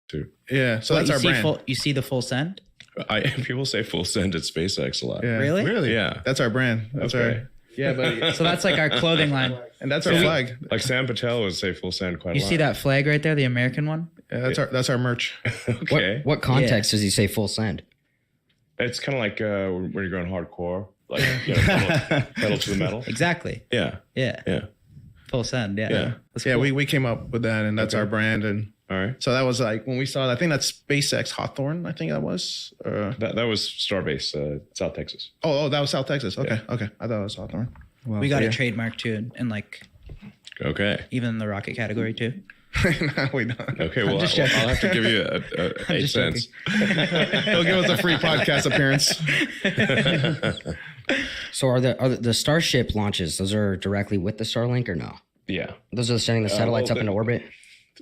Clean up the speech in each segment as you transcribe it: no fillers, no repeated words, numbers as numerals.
too. Yeah, so that's our brand. You see the full send? People say full send at SpaceX a lot. Yeah. Really? Yeah. That's our brand. That's Okay. Yeah, but So that's like our clothing line. and that's our flag. Like Sam Patel would say full send quite a You lot. see that flag right there, the American one? Yeah, that's our merch. Okay. What context does he say full send? It's kind of like when you're going hardcore, like pedal to the metal. Exactly. Yeah. Yeah. Yeah. Full send. Yeah. Yeah. That's Yeah, cool. we came up with that, and that's our brand. And All right. so that was like when we saw. I think that's SpaceX Hawthorne. I think that was. That was Starbase, South Texas. Oh, that was South Texas. Okay, okay. I thought it was Hawthorne. Well, We got so a trademark too, and like Okay. even in the rocket category too. no, we don't. Okay. Well, I'll have to give you a 8 cents. He'll give us a free podcast appearance. So are the Starship launches, those are directly with the Starlink or no? Yeah. Those are sending the satellites up into orbit?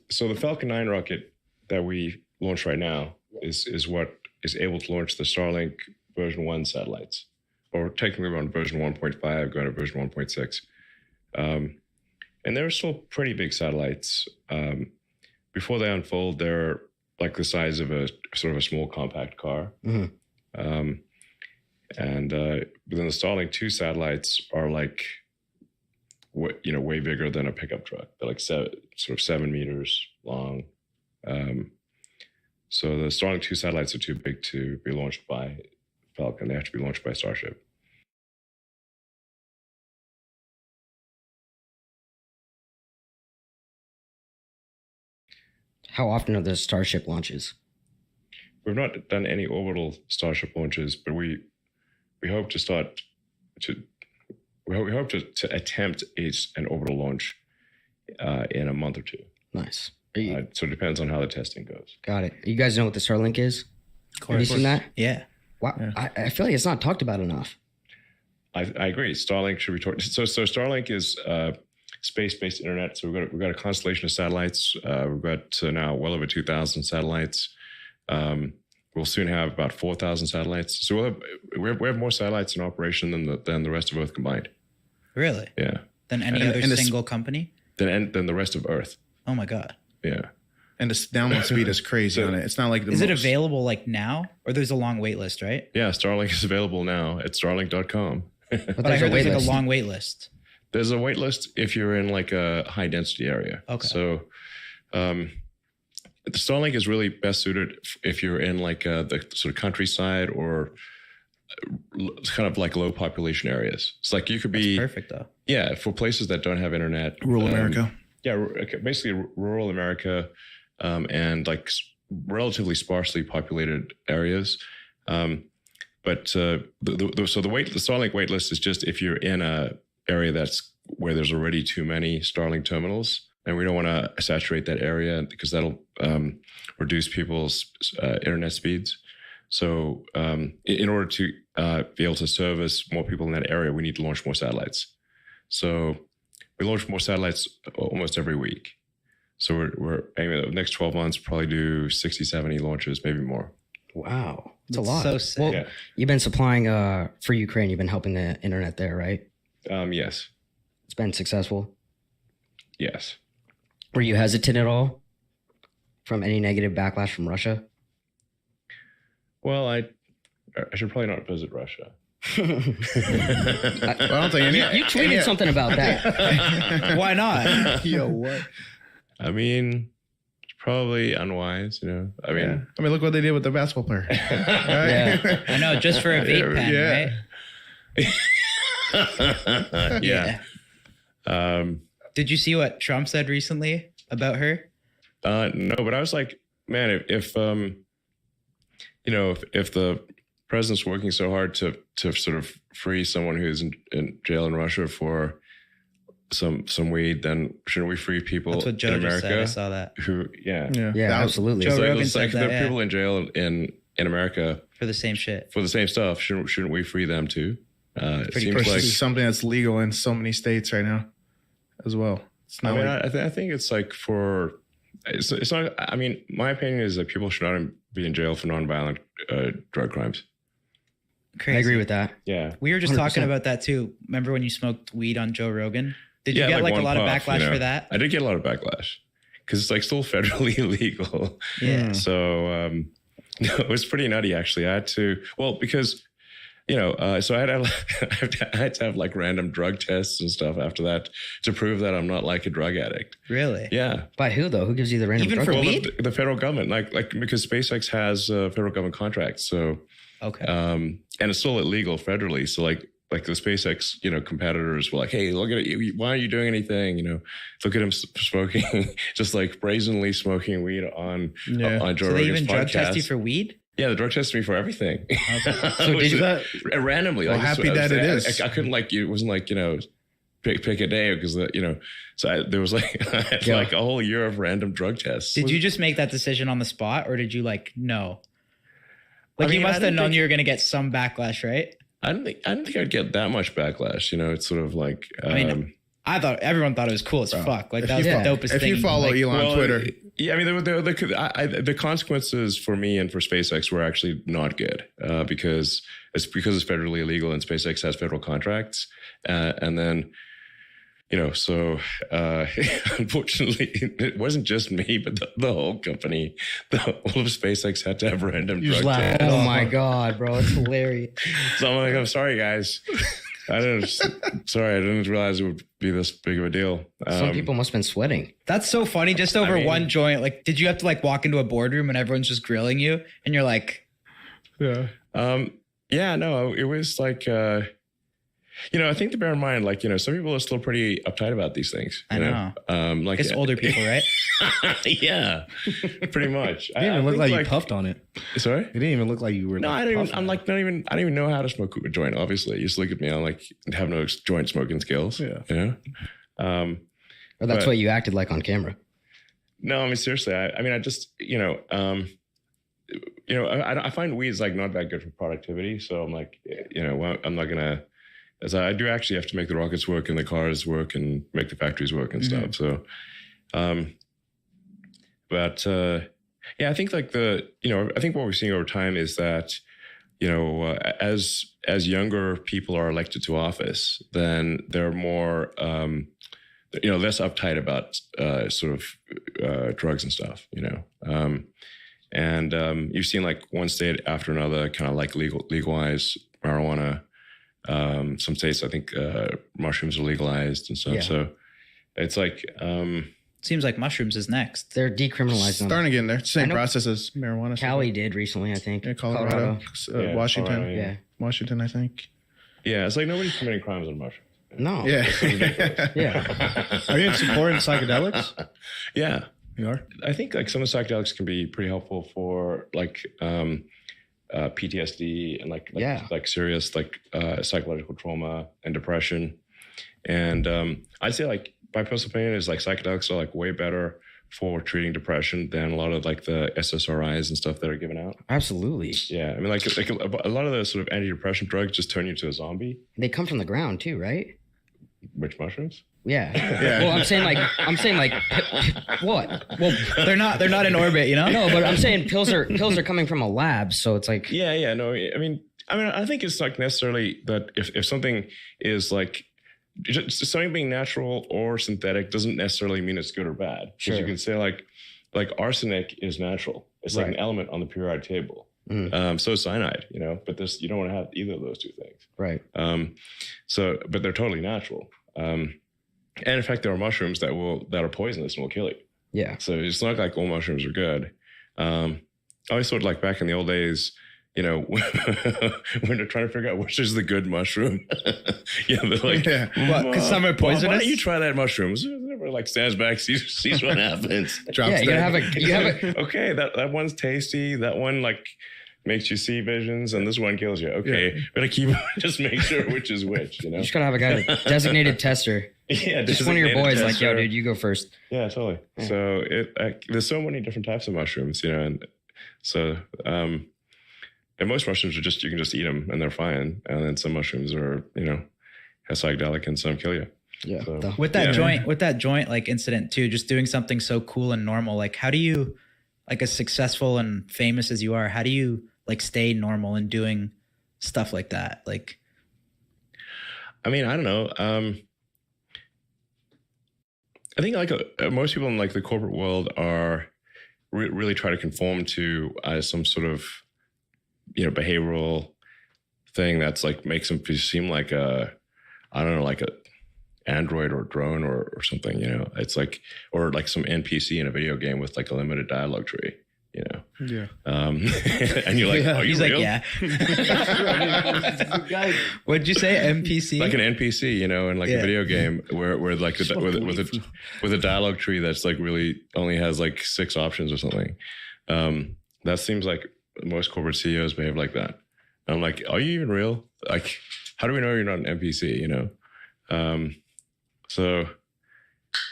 So the Falcon 9 rocket that we launched right now is what is able to launch the Starlink version 1 satellites. Or technically we're on version 1.5, going to version 1.6. And they're still pretty big satellites. Before they unfold, they're like the size of a sort of a small compact car. Mm-hmm. And then the Starlink 2 satellites are like, way bigger than a pickup truck. They're like sort of 7 meters long. So the Starlink 2 satellites are too big to be launched by Falcon. They have to be launched by Starship. How often are the Starship launches? We've not done any orbital Starship launches, but we hope to start to we hope to attempt an orbital launch in a month or two. Nice. So it depends on how the testing goes. Got it. You guys know what the Starlink is? Have you seen that? Yeah. Wow. Yeah. I feel like it's not talked about enough. I agree. Starlink should be talked. So Starlink is space-based internet. So we've got a constellation of satellites. We've got now well over 2,000 satellites. We'll soon have about 4,000 satellites. So we have more satellites in operation than the rest of Earth combined. Really? Yeah. Than any other single company? Than the rest of Earth. Oh my God. Yeah. And the download speed is crazy on it. It's not like Is it available like now? Or there's a long wait list, right? Yeah, Starlink is available now at starlink.com. But I heard there's like a long wait list. There's a wait list if you're in like a high density area. Okay. So the Starlink is really best suited if you're in like the sort of countryside or kind of like low population areas. It's like you could be That's perfect though. Yeah, for places that don't have internet. Rural America. Yeah, basically rural America and like relatively sparsely populated areas. But the Starlink wait list is just if you're in a area that's where there's already too many Starlink terminals, and we don't want to saturate that area because that'll reduce people's internet speeds. So in order to be able to service more people in that area, we need to launch more satellites. So we launch more satellites almost every week. So we're aiming at the next 12 months, probably do 60, 70 launches, maybe more. Wow. It's a lot. So sick. Well, Yeah. You've been supplying for Ukraine. You've been helping the internet there, right? Yes. It's been successful. Yes. Were you hesitant at all from any negative backlash from Russia? Well, I should probably not visit Russia. I don't think any. You tweeted something about that. Why not? Yo, what? I mean, it's probably unwise, you know. I mean, I mean, look what they did with the basketball player. Right? Yeah. I know, just for a vape pen, right? yeah. Did you see what Trump said recently about her? No, but I was like, man, if the president's working so hard to sort of free someone who's in jail in Russia for some weed, then shouldn't we free people That's what Joe in just America? said. I saw that. Who, yeah, Yeah, absolutely. Joe Rogan it's like said that, there are people in jail in America for the same shit. for the same stuff. Shouldn't we free them too? It Pretty seems crazy. like This is something that's legal in so many states right now, as well. It's I not mean, like, I think it's like it's not. I mean, my opinion is that people should not be in jail for nonviolent drug crimes. Crazy. I agree with that. Yeah, We were just 100%. talking about that too. Remember when you smoked weed on Joe Rogan? Did you Yeah, get like a one lot of puff, backlash you know. for that? I did get a lot of backlash because it's like still federally illegal. Yeah. So it was pretty nutty actually. I had to, because so I had to have like random drug tests and stuff after that to prove that I'm not like a drug addict. Really? Yeah. By who though? Who gives you the random Even drug for test? weed? The federal government, like because SpaceX has federal government contracts, so Okay. and it's still illegal federally. So like the SpaceX competitors were like, hey, look at it, why aren't you doing anything? Look at him smoking, just like brazenly smoking weed on Joe So they even Rogan's drug test you podcast. for weed? Yeah, they drug tested me for everything. So did you? Randomly? Well, happy that it is. I couldn't it wasn't like pick a day because so there was like I had Yeah. like a whole year of random drug tests. Did you just make that decision on the spot, or did you know? Like I mean, you I must have didn't known think- you were going to get some backlash, right? I didn't think I'd get that much backlash. It's sort of like I mean, I thought everyone thought it was cool as fuck. Like that was Yeah. the dopest If thing. you follow like, Elon on Twitter, Yeah, I mean, the consequences for me and for SpaceX were actually not good because it's federally illegal and SpaceX has federal contracts, and then so unfortunately, it wasn't just me, but the whole company, all of SpaceX had to have random You just drug laugh. tests. Oh my god, bro, it's hilarious. So I'm like, I'm sorry, guys. I didn't realize it would be this big of a deal. Some people must have been sweating. that's so funny. Just over one joint. Like, did you have to walk into a boardroom and everyone's just grilling you, and you're like, yeah. Yeah, no, it was like, I think to bear in mind, some people are still pretty uptight about these things. I know. Like it's older people, right? Yeah, pretty much. It didn't even look like you puffed on it. Sorry? It didn't even look like you were. No, I don't even. I'm like not even. I don't even know how to smoke a joint. Obviously, you just look at me. I'm like have no joint smoking skills. Yeah. Or that's But- what you acted like on camera. No, I mean seriously. I just I find weed's like not that good for productivity. So I'm like I'm not gonna. As I do actually have to make the rockets work and the cars work and make the factories work and stuff. So, I think like I think what we're seeing over time is that, as younger people are elected to office, then they're more, less uptight about sort of drugs and stuff, and you've seen like one state after another kind of like legalize marijuana. Some states, I think, mushrooms are legalized and stuff. Yeah. So it's like, Seems like mushrooms is next. They're decriminalizing them. Starting to get in there. Same I know process as marijuana. Cali did recently, I think. Yeah, Colorado. Yeah, Washington. Colorado, Yeah. Washington, I think. yeah, it's like nobody's committing crimes on mushrooms. No. Yeah. Yeah. Are you in support in psychedelics? Yeah. You are. I think like some of the psychedelics can be pretty helpful for like PTSD and like serious like psychological trauma and depression. And I'd say like my personal opinion is like psychedelics are like way better for treating depression than a lot of like the SSRIs and stuff that are given out. Absolutely. Yeah, I mean like a lot of the sort of antidepressant drugs just turn you into a zombie. They come from the ground too, right? Which mushrooms? Yeah. Well, I'm saying like what? Well, They're not in orbit, no, but I'm saying pills are coming from a lab, so it's like Yeah, no. I mean, I think it's not necessarily that if something is like just something being natural or synthetic doesn't necessarily mean it's good or bad. Because Sure. you can say like arsenic is natural. It's like an Right. element on the periodic table. So is cyanide, but you don't want to have either of those two things. right. But they're totally natural. And in fact, there are mushrooms that are poisonous and will kill you. Yeah. So it's not like all mushrooms are good. I always thought like back in the old days, when they're trying to figure out which is the good mushroom. They're like, Yeah. What, 'cause some are Why poisonous? don't you try that mushroom? Everybody like stands back, sees what happens. Drops Yeah, you dead. have a Okay, that one's tasty. That one like makes you see visions, and this one kills you. Okay, better keep just make sure which is which. you just gotta have a guy, designated tester. Yeah, Just one of your boys, designated like, yo, tester. dude, you go first. Yeah, totally. So there's so many different types of mushrooms, and so and most mushrooms are you can just eat them and they're fine, and then some mushrooms are have psychedelic and some kill you. Yeah. So- with that joint like incident too, just doing something so cool and normal. Like, how do you, like, as successful and famous as you are, how do you like stay normal and doing stuff like that? Like, I mean, I don't know. I think like most people in like the corporate world are really try to conform to some sort of, behavioral thing that's like makes them seem like I don't know, like a android or drone or something, it's like, or like some NPC in a video game with like a limited dialogue tree, Yeah. And you're like, are you He's real? like, yeah. What'd you say? NPC? Like an NPC, in like a video game where like with a dialogue tree that's like really only has like 6 options or something. That seems like most corporate CEOs behave like that. And I'm like, are you even real? Like, how do we know you're not an NPC? So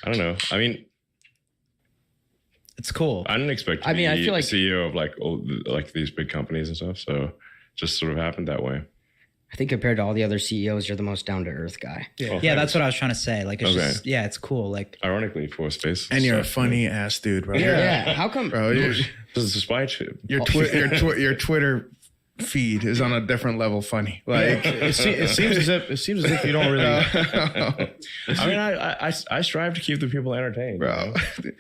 I don't know. I mean, it's cool. I didn't expect to be I feel like CEO of like these big companies and stuff. So just sort of happened that way. I think compared to all the other CEOs, you're the most down to earth guy. Yeah, Yeah, that's what I was trying to say. Like, it's Okay. just, yeah, it's cool. Like, Ironically, for space. And you're a stuff, funny ass dude, bro. Yeah. How come? Bro, This is a spy chip. your Twitter feed is on a different level funny. Like It seems as if you don't really. I mean, I strive to keep the people entertained, bro. Do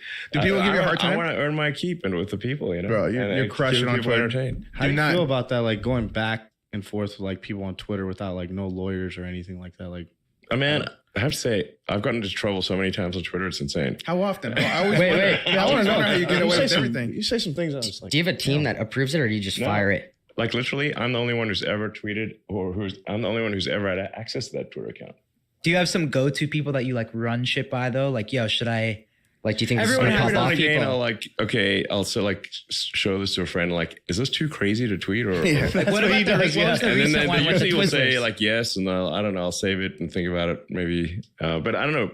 people give you a hard I time? want to earn my keep and with the people, Bro, you're crushing on Twitter. Entertained. How do you not- feel about that? Like going back and forth with like people on Twitter without like no lawyers or anything like that. Like, I mean, I have to say, I've gotten into trouble so many times on Twitter. It's insane. How often? I always Wait, wonder- wait. I want to know how you get away with say everything. You say some things. I was like, Do you have a team that approves it, or do you just No. fire it? Like literally, I'm the only one who's ever tweeted, I'm the only one who's ever had access to that Twitter account. do you have some go-to people that you like run shit by though? Like, yo, should I? Like, do you think Everyone this is every gonna now pop and off? again, I'll like, okay, I'll so like show this to a friend. Like, is this too crazy to tweet? Or Yeah. Like, what about the, what was the and then recent one they with the usually will say Twizzlers? like yes, and I don't know, I'll save it and think about it maybe. But I don't know.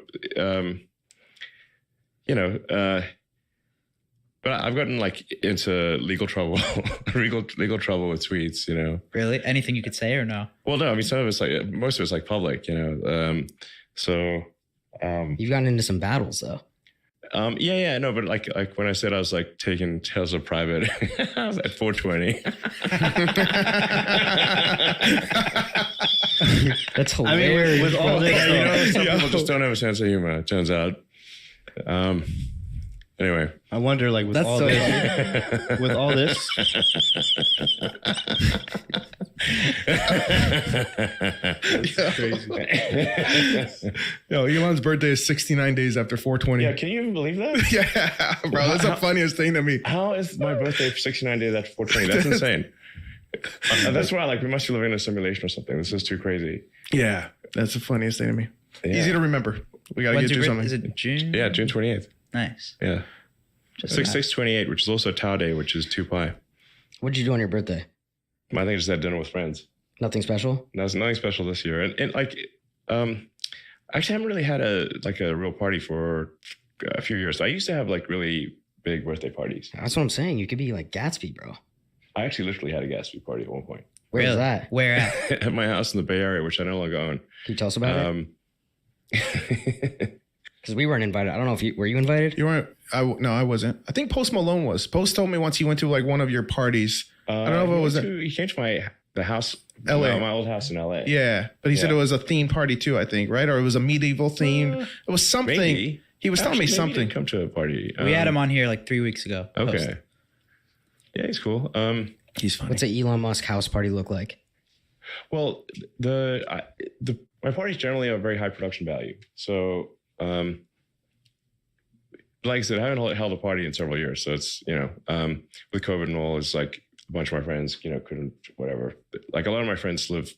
But I've gotten like into legal trouble, legal trouble with tweets. Really? Anything you could say or no? Well, no, I mean some of it's like most of it's like public. So. You've gotten into some battles though. Yeah, no, but like when I said I was like taking Tesla private, I was at 420. That's I mean, hilarious. with all this, Some people just don't have a sense of humor. It turns out. Anyway, I wonder, like, with That's all so this, with all this, That's crazy. Yo, Elon's birthday is 69 days after 420. yeah, can you even believe that? Yeah, bro, that's the funniest thing to me. How is my birthday for 69 days after 420? That's insane. That's why, like, we must be living in a simulation or something. This is too crazy. Yeah, that's the funniest thing to me. Yeah. Easy to remember. We gotta When's get your through birth- something. Is it June? Yeah, June 28th. Nice. Yeah. Just 6/6/28, which is also Tau Day, which is 2 pi. What'd you do on your birthday? I think I just had dinner with friends. Nothing special? There's nothing special this year. And like, actually I haven't really had a real party for a few years. I used to have like really big birthday parties. That's what I'm saying. You could be like Gatsby, bro. I actually literally had a Gatsby party at one point Where's Really? that? Where at? at my house in the Bay Area, which I no longer own. Can you tell us about it? it. Because we weren't invited. I don't know if were you invited? You weren't? No, I wasn't. I think Post Malone was. Post told me once he went to like one of your parties. I don't know if it was. He came to the house, LA. my old house in LA. Yeah, but he said Yeah. it was a theme party too. I think, right? Or it was a medieval theme. It was something. Maybe. He was telling me Actually, maybe he something. didn't come to a party. We had him on here like 3 weeks ago. Okay. Post. Yeah, he's cool. He's funny. What's an Elon Musk house party look like? Well, my parties generally have very high production value. So, like I said, I haven't held a party in several years. So it's, with COVID and all, it's like a bunch of my friends, couldn't, whatever. Like a lot of my friends live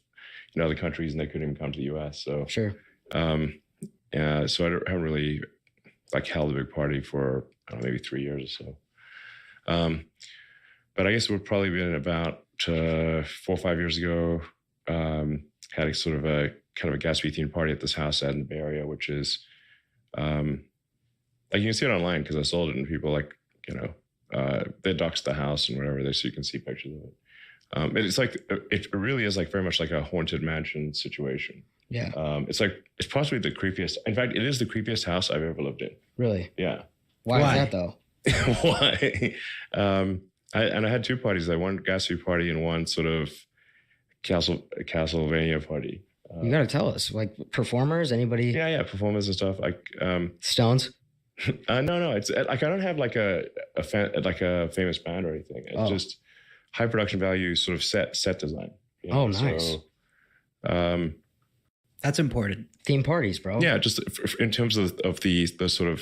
in other countries and they couldn't even come to the US. So, Sure. yeah, so I haven't really like held a big party for, I don't know, maybe 3 years or so. But I guess it would probably been about 4 or 5 years ago. Had a sort of a kind of a Gatsby themed party at this house out in the Bay Area, which is like you can see it online because I sold it, and people like they doxed the house and whatever, so you can see pictures of it. It's like it really is like very much like a haunted mansion situation. Yeah. It's possibly the creepiest. In fact, it is the creepiest house I've ever lived in. Really? Yeah. Why Why? is that though? Why? I had 2 parties. I one Gatsby party and one sort of Castlevania party. You got to tell us. Like performers, anybody? Yeah, performers and stuff. Like, Stones? No. It's like I don't have like a famous band or anything. It's just high production value, sort of set design. You know? Oh, nice. So, That's important. Theme parties, bro. yeah, just in terms of the sort of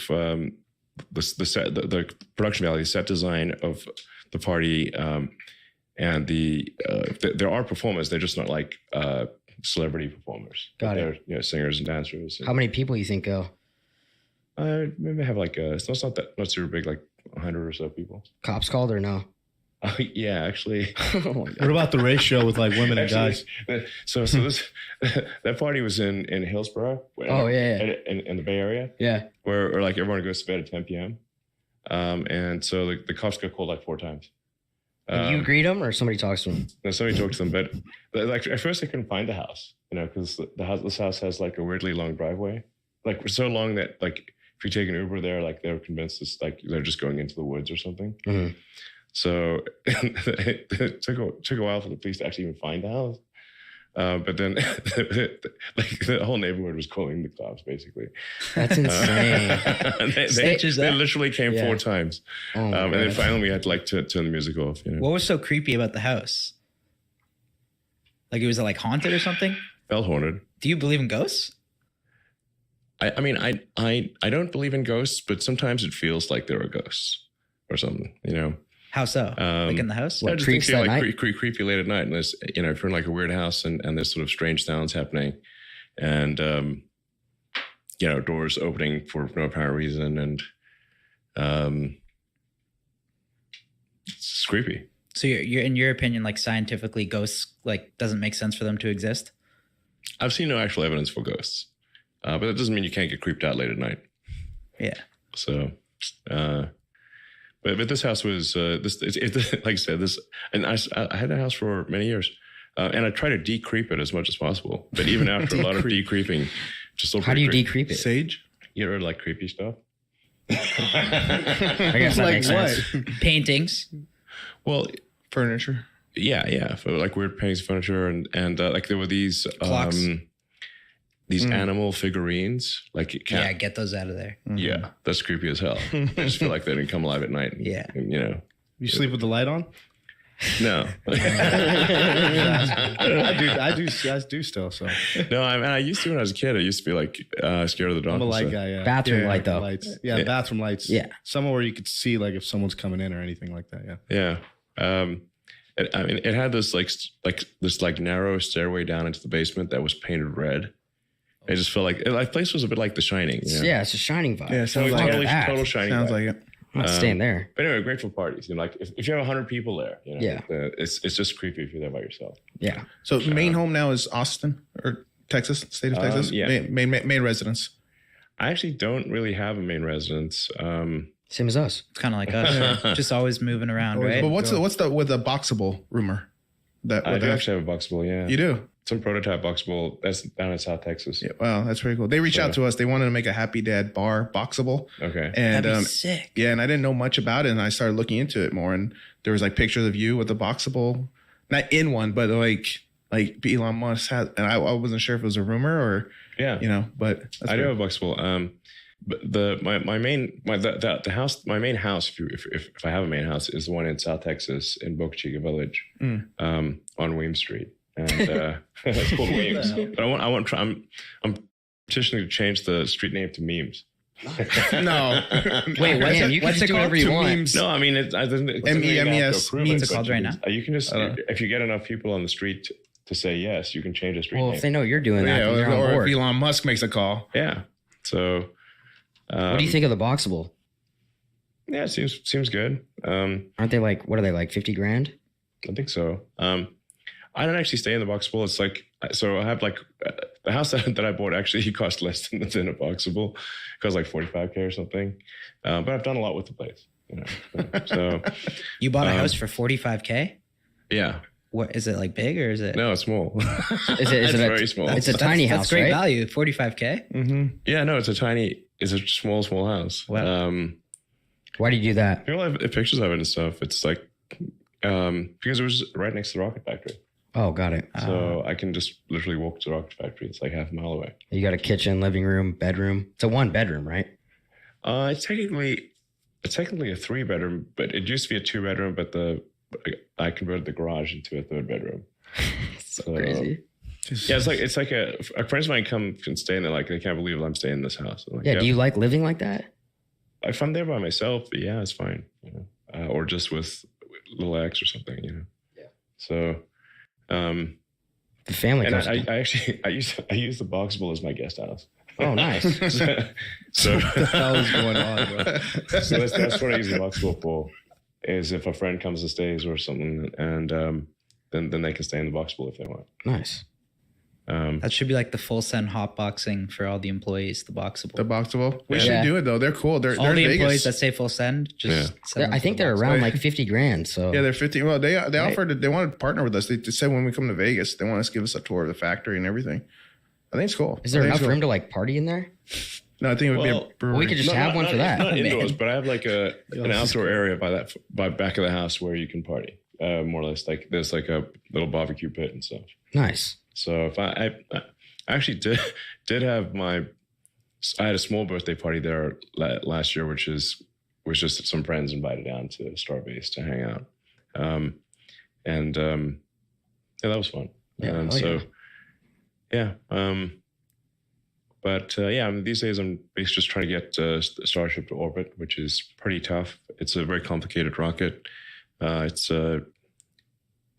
the production value, set design of the party, and there are performers. They're just not like celebrity performers. Got they're, it. You know, singers and dancers. How many people you think go? Maybe have like it's not super big, like 100 or so people. Cops called or no? Yeah, actually. Oh my God. What about the ratio with like women and guys? So this that party was in Hillsborough. Oh, yeah. In the Bay Area, Yeah. where like everyone goes to bed at 10 p.m. And so the cops got called like 4 times. And you greet them or somebody talks to them? No, somebody talked to them, but like at first they couldn't find the house, you know, because this house has like a weirdly long driveway, like so long that like if you take an Uber there, like they're convinced it's like they're just going into the woods or something. Mm-hmm. So it took a while for the police to actually even find the house. But then like the whole neighborhood was calling the cops basically. That's insane. They literally came 4 times. Oh my And then God. finally we had to like turn the music off. You know? What was so creepy about the house? Like, was it like haunted or something? Bell haunted. Do you believe in ghosts? I mean, I don't believe in ghosts, but sometimes it feels like there are ghosts or something, you know. How so? Like in the house? What, I just creeps feel at like night? creepy late at night, and there's, you know, if you're in like a weird house and there's sort of strange sounds happening, and you know, doors opening for no apparent reason, and it's creepy. So you're in your opinion, like scientifically, ghosts like doesn't make sense for them to exist? I've seen no actual evidence for ghosts, but that doesn't mean you can't get creeped out late at night. Yeah. So, but this house was like I said, this, and I had that house for many years, and I try to decreep it as much as possible. But even after a lot of decreeping, just still How do you pretty decreep it? Sage? You ever like creepy stuff? I guess that Like makes what? sense. Paintings. Well, Furniture. yeah, for like weird paintings, furniture, and like there were these Clocks. Animal figurines, like Yeah, get those out of there. yeah, that's creepy as hell. I just feel like they didn't come alive at night. Yeah. You know, You sleep with the light on? no. I do still. So No, I used to when I was a kid. I used to be like scared of the dark. I'm a and light stuff. guy. Yeah, Bathroom light, though. Lights. Yeah, bathroom lights. Yeah. Somewhere where you could see like if someone's coming in or anything like that. Yeah. Yeah. I mean, it had this like narrow stairway down into the basement that was painted red. I just felt like the place was a bit like The Shining. You know? Yeah, it's a Shining vibe. Yeah, sounds Fuck like totally, that. total Shining. Sounds vibe. like it. I'm not staying there. But anyway, great for parties. You know, like if you have 100 people there, you know, Yeah. it's just creepy if you're there by yourself. Yeah. So main home now is Austin or Texas, state of Texas? yeah. Main residence. I actually don't really have a main residence. Same as us. It's kind of like us. Just always moving around, right? But what's the with the boxable rumor? That I do that- actually have a Boxable, yeah. you do? Some prototype Boxable that's down in South Texas. Yeah, wow, that's pretty cool. They reached out to us. They wanted to make a Happy Dad bar boxable. Okay. And That'd be sick. yeah, and I didn't know much about it, and I started looking into it more. And there was like pictures of you with the boxable, not in one, but like Elon Musk had. And I wasn't sure if it was a rumor or Yeah. you know, but that's I do pretty- have a Boxable. But my main house, if I have a main house, is the one in South Texas in Boca Chica Village, on Weems Street, and it's called Weems. But I'm petitioning to change the street name to Memes. No. Wait, What's man, it- you can what's just it do whatever called? you want. Memes. No, I mean it's MEMES. What's it called right now? You can just if you get enough people on the street to say yes, you can change the street Well, name. if they know you're doing that, Yeah, then they're on or board. if Elon Musk makes a call. Yeah. So. What do you think of the boxable? Yeah, it seems good. Aren't they like, what are they, like 50 grand? I think so. I don't actually stay in the Boxable. It's like, so I have like the house that I bought actually cost less than a Boxable. It cost like $45K or something. But I've done a lot with the place, you know. So You bought a house for $45K? yeah, What is it, like big or is it? no, it's small. Is it It's a, very small. It's a tiny That's house, great right? value. $45K. Yeah, no, it's a small house. Wow. Why do you do that? People have pictures of it and stuff. It's like because it was right next to the rocket factory. Oh, got it. So I can just literally walk to the rocket factory. It's like half a mile away. You got a kitchen, living room, bedroom. It's a 1 bedroom, right? It's technically a 3-bedroom, but it used to be a 2-bedroom, but I converted the garage into a 3rd bedroom. So crazy. Yeah, it's like a friends of mine come and stay and they're like, they can't believe I'm staying in this house. I'm like, Yeah, do you like living like that? If I'm there by myself, yeah, it's fine. Or just with little X or something, Yeah. So, The family. and Comes I use the Boxable as my guest house. Oh, nice. So What the hell is going on, bro? so that's what I use the Boxable for. Is if a friend comes and stays or something, and then they can stay in the Boxable if they want. Nice. That should be like the full send hotboxing for all the employees. The Boxable. The Boxable. We Yeah. should do it though. They're cool. They're all in the Vegas. employees that say full send. Just send them I to think the they're Boxable. around like 50 grand. So Yeah, they're 50. Well, they Right. offered. They want to partner with us. They said when we come to Vegas, they want us to give us a tour of the factory and everything. I think it's cool. Is there I think enough it's room to like party in there? cool. No, I think it would be Well, a brewery. we could just have one for that. Not indoors, Man. but I have like an outdoor area by back of the house where you can party. More or less, like there's like a little barbecue pit and stuff. Nice. So if I actually did have I had a small birthday party there last year, which was just some friends invited down to Starbase to hang out, yeah, that was fun. Yeah, But I mean, these days I'm basically just trying to get Starship to orbit, which is pretty tough. It's a very complicated rocket.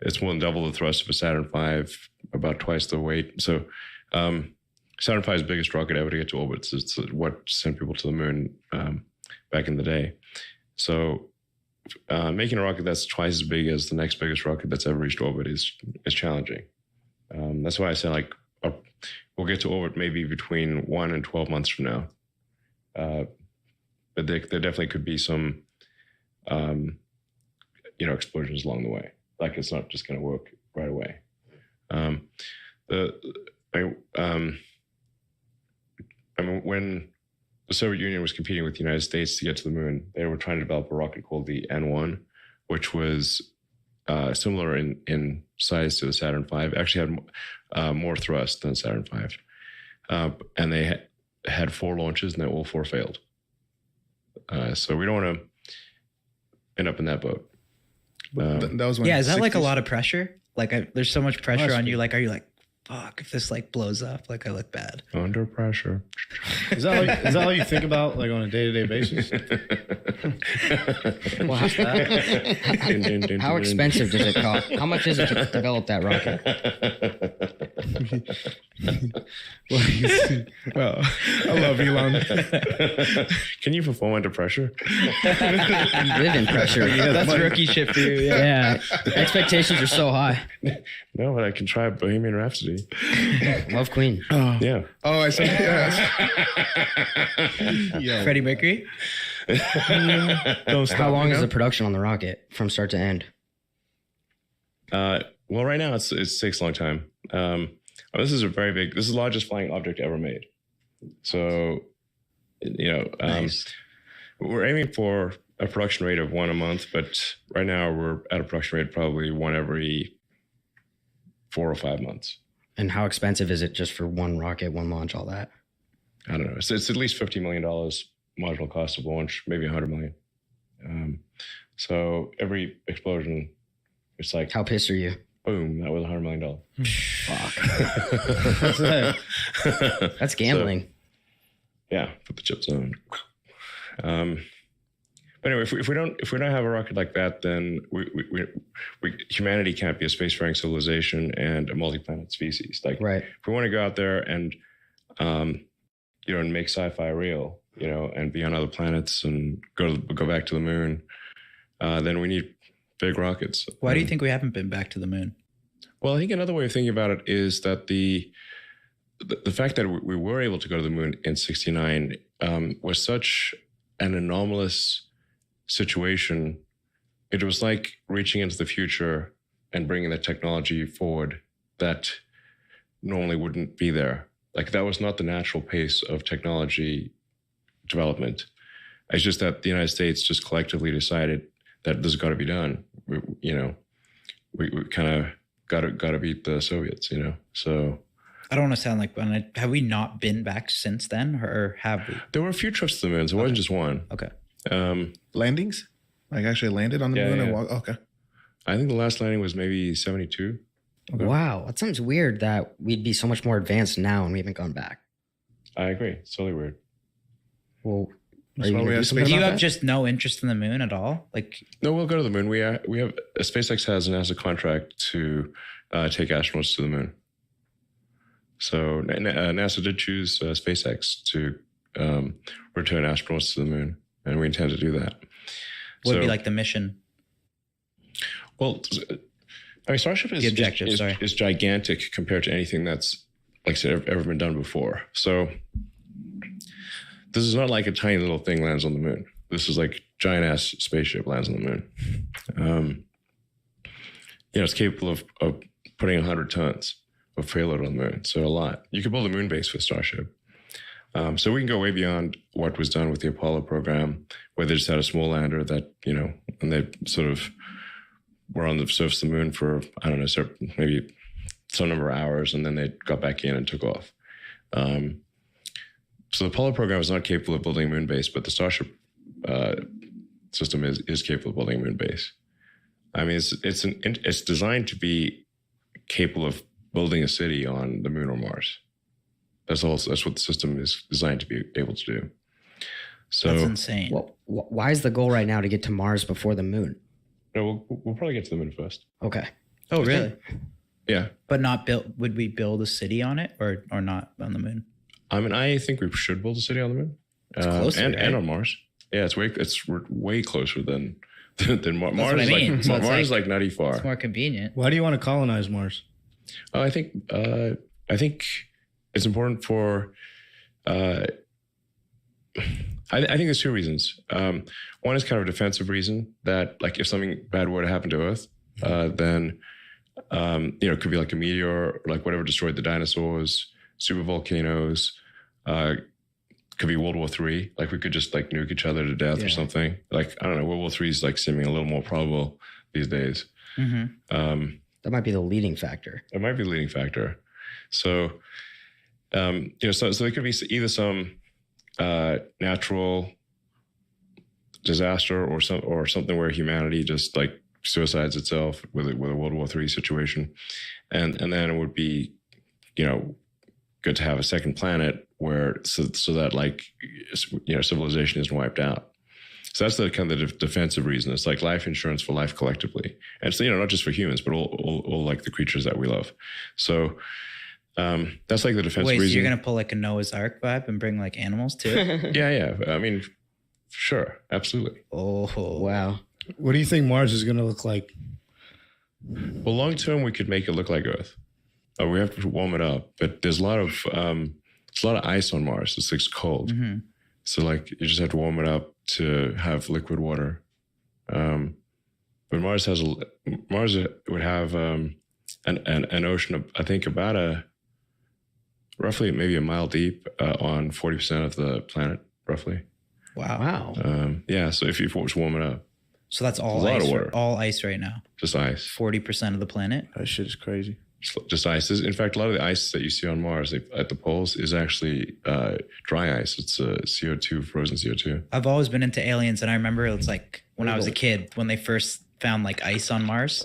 It's more than double the thrust of a Saturn V, about twice the weight. So Saturn V's biggest rocket ever to get to orbit. It's what sent people to the moon back in the day. So making a rocket that's twice as big as the next biggest rocket that's ever reached orbit is challenging. That's why I say like we'll get to orbit maybe between 1 and 12 months from now. But there definitely could be some explosions along the way. Like it's not just going to work right away. When the Soviet Union was competing with the United States to get to the moon, they were trying to develop a rocket called the N1, which was similar in size to the Saturn V. Actually had more thrust than Saturn V, and they had 4 launches, and all 4 failed. So we don't want to end up in that boat. That was when Yeah, is that like a 60s? lot of pressure? Like, there's so much pressure Must on be. you. Like, are you like, fuck, if this like blows up, like I look bad? Under pressure. Is that all you think about like on a day-to-day basis? Well, how expensive does it cost? How much is it to develop that rocket? Well, I love Elon. Can you perform under pressure? You live in pressure. That's rookie shit for you. Yeah. Expectations are so high. No, but I can try Bohemian Rhapsody. Love Queen. Oh, Yeah. oh, I said yes. Yeah. Freddie Mercury. Don't stop. How long you is know? the production on the rocket from start to end? Well, right now it takes a long time. This is the largest flying object ever made. So, Nice. we're aiming for a production rate of 1 a month, but right now we're at a production rate of probably 1 every 4 or 5 months. And how expensive is it just for one rocket, one launch, all that? I don't know. It's at least $50 million marginal cost of launch, maybe $100 million. So every explosion, it's like, How pissed are you? boom, that was $100 million. What's that? That's gambling. Yeah, put the chips on. But anyway, if we don't have a rocket like that, then humanity can't be a spacefaring civilization and a multi-planet species. Like, Right. if we want to go out there and and make sci-fi real, and be on other planets and go back to the moon, then we need big rockets. Why do you think we haven't been back to the moon? Well, I think another way of thinking about it is that the fact that we were able to go to the moon in '69 was such an anomalous situation. It was like reaching into the future and bringing the technology forward that normally wouldn't be there. Like, that was not the natural pace of technology development. It's just that the United States just collectively decided that this has got to be done. We kind of got to beat the Soviets, So I don't want to sound like, have we not been back since then, or have we? There were a few trips to the moon. So it wasn't just one. Okay. Landings? Like actually landed on the moon and walked? Okay. I think the last landing was maybe 72. Okay. Wow, that sounds weird that we'd be so much more advanced now and we haven't gone back. I agree. It's totally weird. Well, That's are you why gonna we do have something Do you about have that? just no interest in the moon at all? Like, No, we'll go to the moon. We have SpaceX has an NASA contract to take astronauts to the moon. So NASA did choose SpaceX to return astronauts to the moon, and we intend to do that. what would be like the mission? Well, I mean, Starship is, The objective, is gigantic compared to anything that's, like I said, ever been done before. So this is not like a tiny little thing lands on the moon. This is like giant ass spaceship lands on the moon. It's capable of putting 100 tons of payload on the moon. So a lot. You could build a moon base with Starship. So we can go way beyond what was done with the Apollo program, where they just had a small lander that, and they sort of were on the surface of the moon for, I don't know, maybe some number of hours, and then they got back in and took off. So the Apollo program is not capable of building a moon base, but the Starship system is capable of building a moon base. I mean, it's designed to be capable of building a city on the moon or Mars. That's what the system is designed to be able to do. So That's insane. Well, why is the goal right now to get to Mars before the moon? no, we'll probably get to the moon first. Okay. Oh, really? Yeah. But not built. Would we build a city on it, or not on the moon? I mean, I think we should build a city on the moon. It's closer, and right? on Mars. Yeah, it's way closer than Mars. what I mean. So it's Mars is like nutty far. It's more convenient. Why do you want to colonize Mars? I think it's important for. I think there's two reasons. One is kind of a defensive reason that, like, if something bad were to happen to Earth, then it could be like a meteor, or like whatever destroyed the dinosaurs, super volcanoes. Could be World War III. Like we could just like nuke each other to death or something. Like I don't know. World War III is like seeming a little more probable these days. Mm-hmm. That might be the leading factor. It might be the leading factor. So, so there could be either some natural disaster or something where humanity just like suicides itself with a World War III situation, and then it would be, good to have a second planet where so that like civilization isn't wiped out. So that's the kind of defensive reason. It's like life insurance for life collectively, and so not just for humans, but all like the creatures that we love. So that's like the defensive Wait, reason. so you're gonna pull like a Noah's Ark vibe and bring like animals to it? Yeah. I mean, sure, absolutely. Oh Wow. What do you think Mars is going to look like? Well, long term, we could make it look like Earth. We have to warm it up, but there's a lot of ice on Mars. It's cold, Mm-hmm. so like you just have to warm it up to have liquid water. But Mars would have an ocean of, I think, about roughly maybe a mile deep on 40% of the planet, roughly. Wow. Yeah. So if you just warm it up, So that's all a lot ice. of water. All ice right now. just ice. 40% of the planet. That shit is crazy. Just ice. In fact, a lot of the ice that you see on Mars at the poles is actually dry ice. It's CO2, frozen CO2. I've always been into aliens, and I remember it's like when I was a kid when they first found like ice on Mars.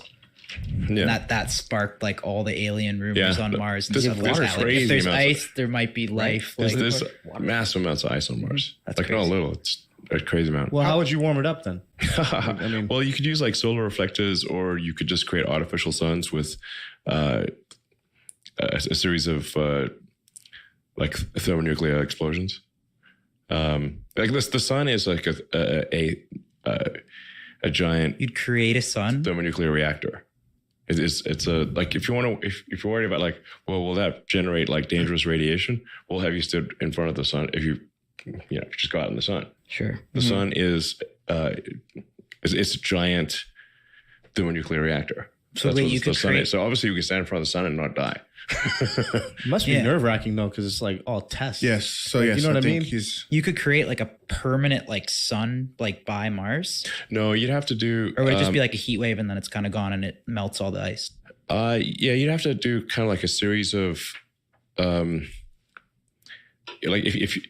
Yeah. And that sparked like all the alien rumors Yeah. on Mars and There's stuff like water that. Like, crazy if there's amounts of- ice, there might be life. There's Like, massive amounts of ice on Mars. That's like crazy. not a little. It's a crazy amount. Well, how would you warm it up then? Well, you could use like solar reflectors, or you could just create artificial suns with a series of like thermonuclear explosions. Like this, the sun is like a giant you'd create a sun. thermonuclear reactor. It's a like if you're worried about like, well, will that generate like dangerous radiation? We'll have you stood in front of the sun. If you just go out in the sun. Sure. The sun is it's a giant thermonuclear reactor. So That's wait, what you the could sun create. is. So obviously, you can stand in front of the sun and not die. It must be Yeah. nerve wracking though, because it's like all tests. Yes. So Like, yes, you know what I think mean? he's You could create like a permanent like sun like by Mars, No, you'd have to do. or would it just be like a heat wave and then it's kind of gone and it melts all the ice? Yeah, you'd have to do kind of like a series of like if you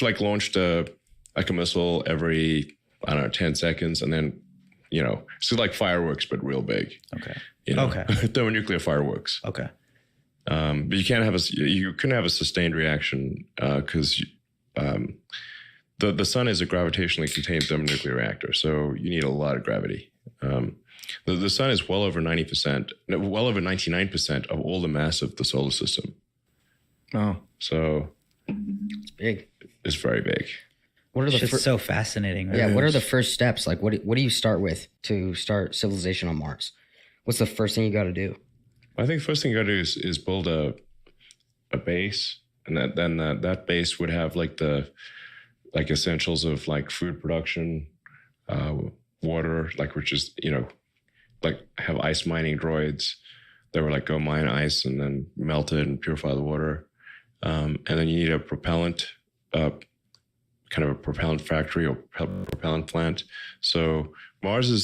like launched like a missile every, I don't know, 10 seconds, and then, you know, it's like fireworks but real big. Okay. You know? Okay. Thermonuclear fireworks. Okay. But you couldn't have a sustained reaction because the sun is a gravitationally contained thermonuclear reactor, so you need a lot of gravity. The sun is well over 99% of all the mass of the solar system. Oh, So It's big. it's very big. What are the It's just so fascinating. Right? yeah? What are the first steps? Like, what do you start with to start civilization on Mars? What's the first thing you got to do? I think the first thing you got to do is build a base, and that base would have like the essentials of like food production, water, like, which is, you know, like have ice mining droids that would like go mine ice and then melt it and purify the water. And then you need a propellant, kind of a propellant factory or propellant plant. So Mars is